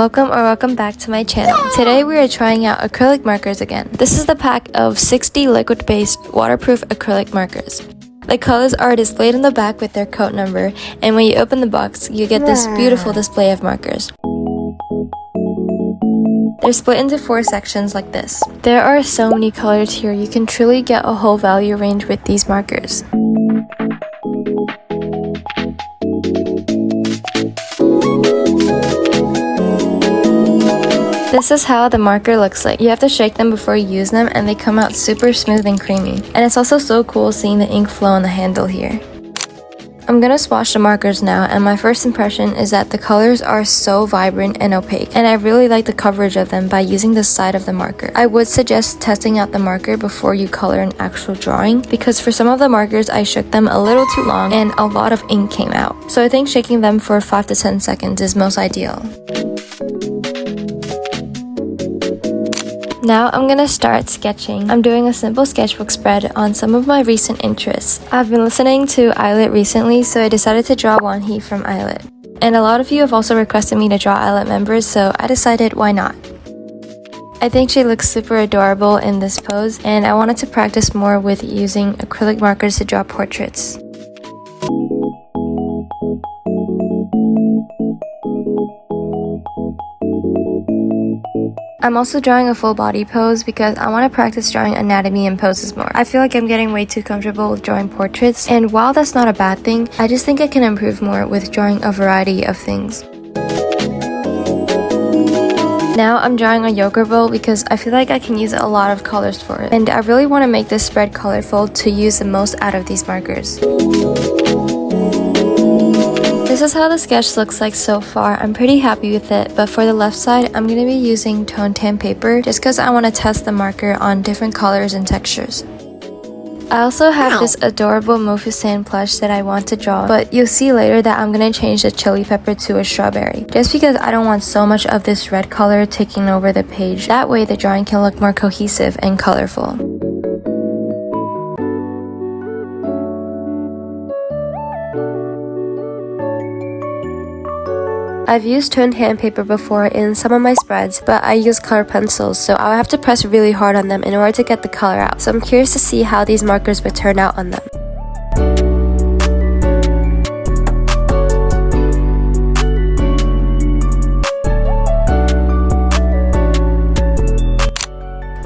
welcome back to my channel. Today we are trying out acrylic markers again. This is the pack of 60 liquid-based waterproof acrylic markers. The colors are displayed in the back with their code number, and when you open the box, you get this beautiful display of markers. They're split into 4 sections like this. There are so many colors here, you can truly get a whole value range with these markers. This is how the marker looks like. You have to shake them before you use them and they come out super smooth and creamy. And it's also so cool seeing the ink flow on the handle here. I'm gonna swatch the markers now, and my first impression is that the colors are so vibrant and opaque, and I really like the coverage of them by using the side of the marker. I would suggest testing out the marker before you color an actual drawing, because for some of the markers I shook them a little too long and a lot of ink came out. So I think shaking them for 5 to 10 seconds is most ideal. Now I'm gonna start sketching. I'm doing a simple sketchbook spread on some of my recent interests. I've been listening to ILLIT recently, so I decided to draw Wonhee from ILLIT. And a lot of you have also requested me to draw ILLIT members, so I decided why not. I think she looks super adorable in this pose, and I wanted to practice more with using acrylic markers to draw portraits. I'm also drawing a full body pose because I want to practice drawing anatomy and poses more. I feel like I'm getting way too comfortable with drawing portraits, and while that's not a bad thing, I just think I can improve more with drawing a variety of things. Now I'm drawing a yogurt bowl because I feel like I can use a lot of colors for it, and I really want to make this spread colorful to use the most out of these markers. This is how the sketch looks like so far. I'm pretty happy with it, but for the left side, I'm going to be using toned tan paper just because I want to test the marker on different colors and textures. I also have this adorable Mofussan plush that I want to draw, but you'll see later that I'm going to change the chili pepper to a strawberry, just because I don't want so much of this red color taking over the page. That way the drawing can look more cohesive and colorful. I've used toned tan paper before in some of my spreads, but I use color pencils, so I'll have to press really hard on them in order to get the color out. So I'm curious to see how these markers would turn out on them.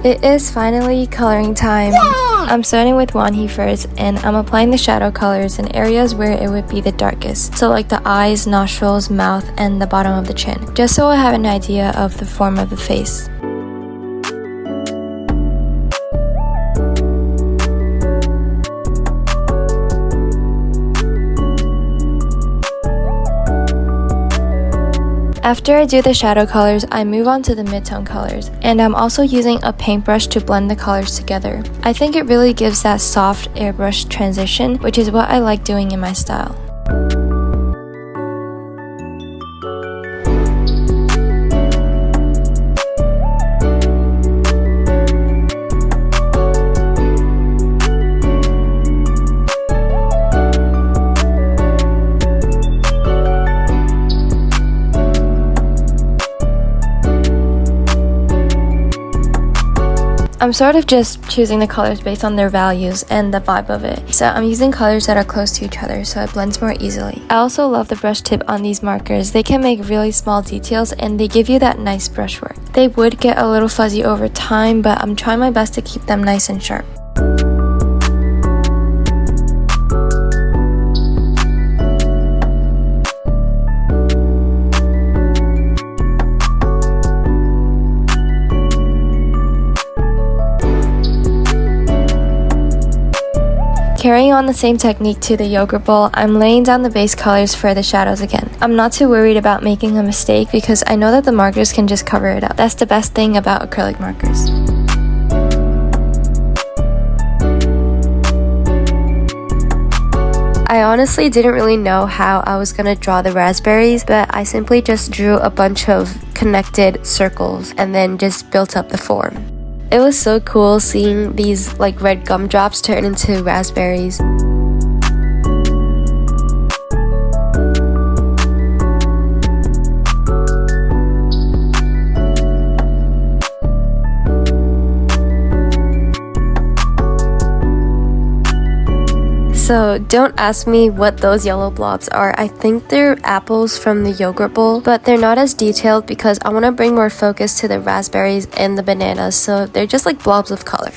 It is finally coloring time. I'm starting with Wonhee first, and I'm applying the shadow colors in areas where it would be the darkest. So like the eyes, nostrils, mouth, and the bottom of the chin, just so I have an idea of the form of the face. After I do the shadow colors, I move on to the mid-tone colors, and I'm also using a paintbrush to blend the colors together. I think it really gives that soft airbrush transition, which is what I like doing in my style. I'm sort of just choosing the colors based on their values and the vibe of it. So I'm using colors that are close to each other so it blends more easily. I also love the brush tip on these markers. They can make really small details and they give you that nice brushwork. They would get a little fuzzy over time, but I'm trying my best to keep them nice and sharp. Carrying on the same technique to the yogurt bowl, I'm laying down the base colors for the shadows again. I'm not too worried about making a mistake because I know that the markers can just cover it up. That's the best thing about acrylic markers. I honestly didn't really know how I was gonna draw the raspberries, but I simply just drew a bunch of connected circles and then just built up the form. It was so cool seeing these like red gumdrops turn into raspberries. So don't ask me what those yellow blobs are. I think they're apples from the yogurt bowl, but they're not as detailed because I want to bring more focus to the raspberries and the bananas, so they're just like blobs of color.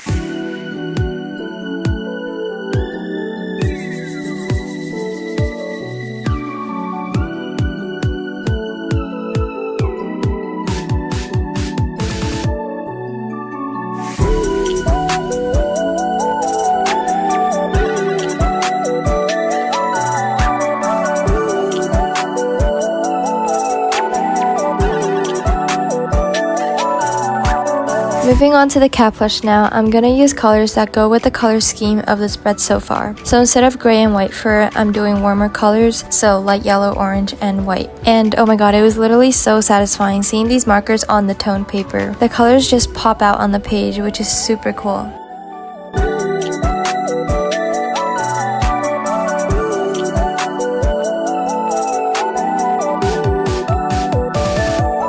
Moving on to the cap plush now, I'm gonna use colors that go with the color scheme of the spread so far. So instead of gray and white fur, I'm doing warmer colors, so light yellow, orange, and white. And oh my god, it was literally so satisfying seeing these markers on the toned paper. The colors just pop out on the page, which is super cool.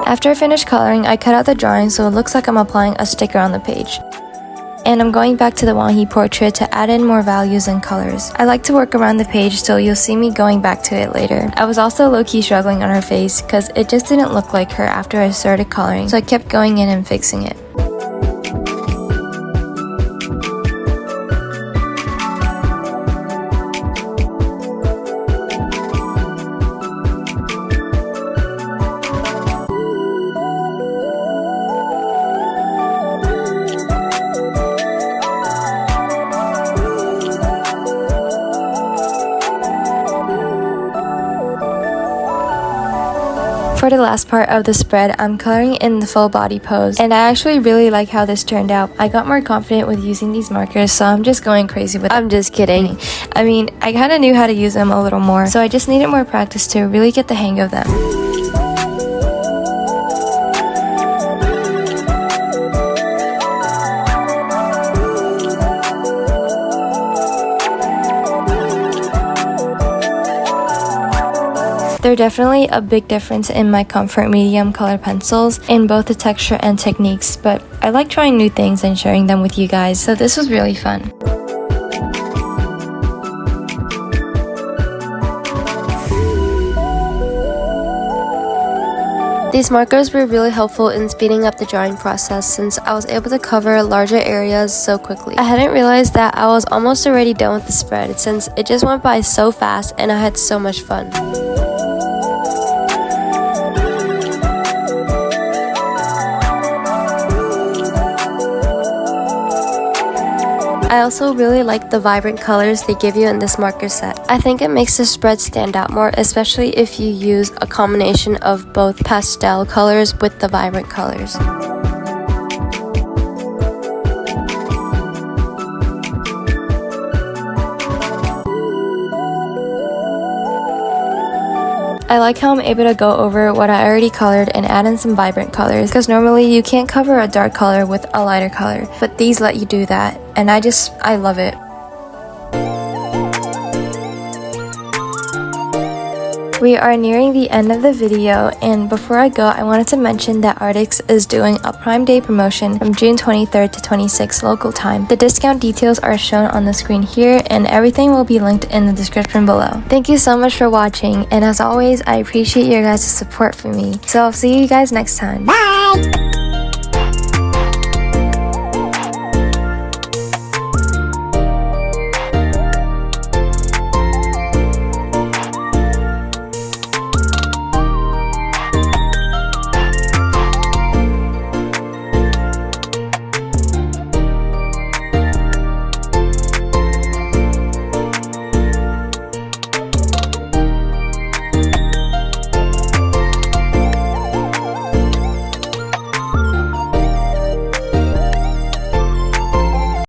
After I finish coloring, I cut out the drawing so it looks like I'm applying a sticker on the page. And I'm going back to the Wanghi portrait to add in more values and colors. I like to work around the page, so you'll see me going back to it later. I was also low-key struggling on her face because it just didn't look like her after I started coloring, so I kept going in and fixing it. For the last part of the spread, I'm coloring in the full body pose, and I actually really like how this turned out. I got more confident with using these markers, so I'm just going crazy with them. I'm just kidding. I mean, I kind of knew how to use them a little more, so I just needed more practice to really get the hang of them. They're definitely a big difference in my comfort medium color pencils in both the texture and techniques, but I like trying new things and sharing them with you guys, so this was really fun. These markers were really helpful in speeding up the drawing process since I was able to cover larger areas so quickly. I hadn't realized that I was almost already done with the spread since it just went by so fast and I had so much fun. I also really like the vibrant colors they give you in this marker set. I think it makes the spread stand out more, especially if you use a combination of both pastel colors with the vibrant colors. I like how I'm able to go over what I already colored and add in some vibrant colors, because normally you can't cover a dark color with a lighter color, but these let you do that, and I love it. We are nearing the end of the video, and before I go, I wanted to mention that Arrtx is doing a Prime Day promotion from June 23rd to 26th local time. The discount details are shown on the screen here, and everything will be linked in the description below. Thank you so much for watching, and as always, I appreciate your guys' support for me. So I'll see you guys next time. Bye!